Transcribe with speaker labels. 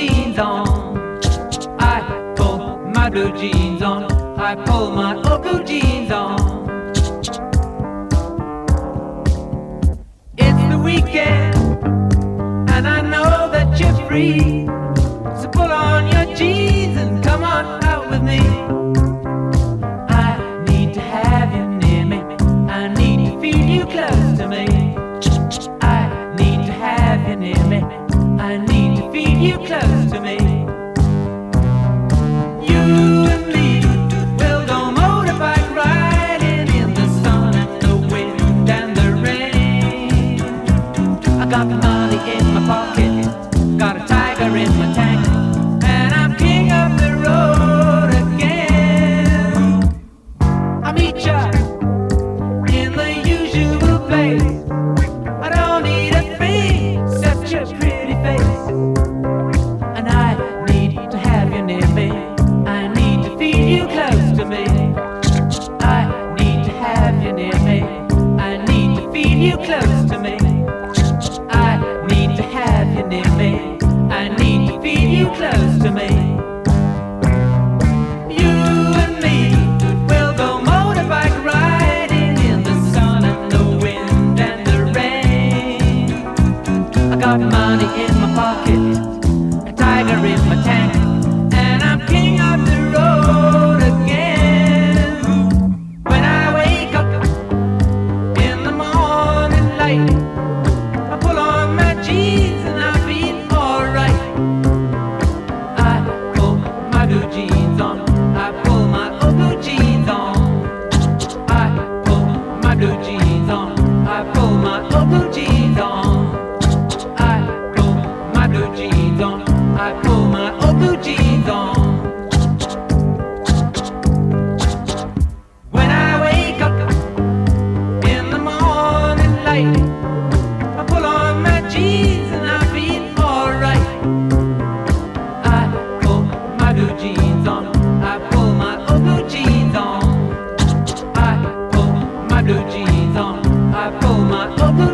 Speaker 1: jeans on. I pull my blue jeans on. I pull my old blue jeans on. It's the weekend, and I know that you're free. So pull on your jeans and come on out with me. I need to have you near me. I need to feel you close to me. I need to have you near me. I need to feel you close to me. You and me will go motorbike riding in the sun and the wind and the rain. I got the money in my pocket, got a tiger in my tank, and I'm king of the road again. I meet ya in the usual place. I don't need a thing except your pretty face. And I need to have you near me. I need to feel you close to me. I need to have you near me. I need to feel you close to me. I need to have you near me. I need to feel you close to me. You and me will go motorbike riding in the sun and the wind and the rain. I got money in my pocket, a tiger in my tank, and I'm king of the road again. When I wake up in the morning light, I pull on my jeans and I feel alright. I pull my blue jeans on. I pull my old blue jeans on. I pull my blue jeans on. I pull my old blue jeans on. I pull my blue jeans on. I pull my old blue jeans on. When I wake up in the morning light, I pull on my jeans and I feel alright. I pull my blue jeans on. I pull my old blue jeans on. I pull my blue jeans on. I pull my old blue